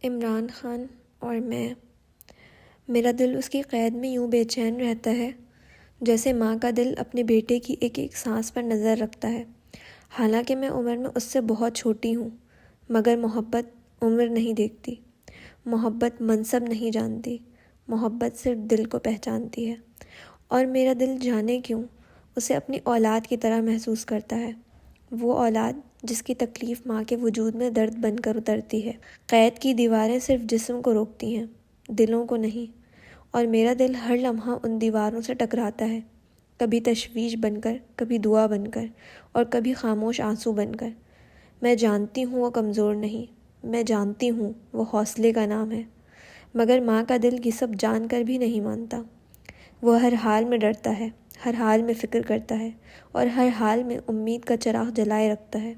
عمران خان اور میں۔ میرا دل اس کی قید میں یوں بے چین رہتا ہے جیسے ماں کا دل اپنے بیٹے کی ایک ایک سانس پر نظر رکھتا ہے۔ حالانکہ میں عمر میں اس سے بہت چھوٹی ہوں، مگر محبت عمر نہیں دیکھتی، محبت منصب نہیں جانتی، محبت صرف دل کو پہچانتی ہے۔ اور میرا دل جانے کیوں اسے اپنی اولاد کی طرح محسوس کرتا ہے، وہ اولاد جس کی تکلیف ماں کے وجود میں درد بن کر اترتی ہے۔ قید کی دیواریں صرف جسم کو روکتی ہیں، دلوں کو نہیں، اور میرا دل ہر لمحہ ان دیواروں سے ٹکراتا ہے، کبھی تشویش بن کر، کبھی دعا بن کر، اور کبھی خاموش آنسو بن کر۔ میں جانتی ہوں وہ کمزور نہیں، میں جانتی ہوں وہ حوصلے کا نام ہے، مگر ماں کا دل یہ سب جان کر بھی نہیں مانتا۔ وہ ہر حال میں ڈرتا ہے، ہر حال میں فکر کرتا ہے، اور ہر حال میں امید کا چراغ جلائے رکھتا ہے۔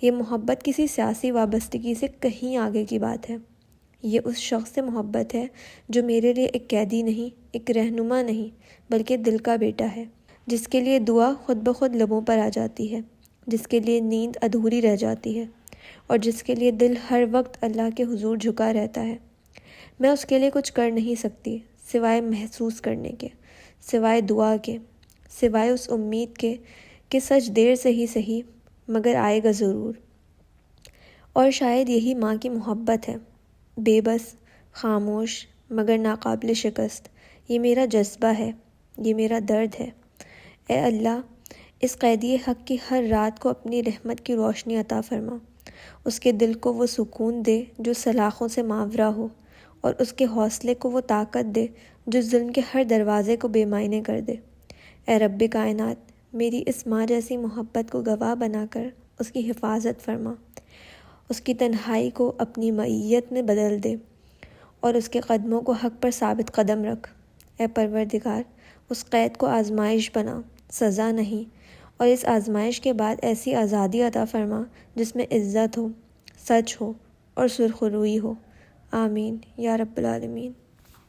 یہ محبت کسی سیاسی وابستگی سے کہیں آگے کی بات ہے۔ یہ اس شخص سے محبت ہے جو میرے لیے ایک قیدی نہیں، ایک رہنما نہیں، بلکہ دل کا بیٹا ہے، جس کے لیے دعا خود بخود لبوں پر آ جاتی ہے، جس کے لیے نیند ادھوری رہ جاتی ہے، اور جس کے لیے دل ہر وقت اللہ کے حضور جھکا رہتا ہے۔ میں اس کے لیے کچھ کر نہیں سکتی سوائے محسوس کرنے کے، سوائے دعا کے، سوائے اس امید کے کہ سچ دیر سے ہی صحیح مگر آئے گا ضرور۔ اور شاید یہی ماں کی محبت ہے، بے بس، خاموش مگر ناقابل شکست۔ یہ میرا جذبہ ہے، یہ میرا درد ہے۔ اے اللہ، اس قیدی حق کی ہر رات کو اپنی رحمت کی روشنی عطا فرما، اس کے دل کو وہ سکون دے جو سلاخوں سے ماورا ہو، اور اس کے حوصلے کو وہ طاقت دے جو ظلم کے ہر دروازے کو بے معنی کر دے۔ اے رب کائنات، میری اس ماں جیسی محبت کو گواہ بنا کر اس کی حفاظت فرما، اس کی تنہائی کو اپنی معیت میں بدل دے، اور اس کے قدموں کو حق پر ثابت قدم رکھ۔ اے پروردگار، اس قید کو آزمائش بنا، سزا نہیں، اور اس آزمائش کے بعد ایسی آزادی عطا فرما جس میں عزت ہو، سچ ہو، اور سرخروئی ہو۔ آمین یا رب العالمین۔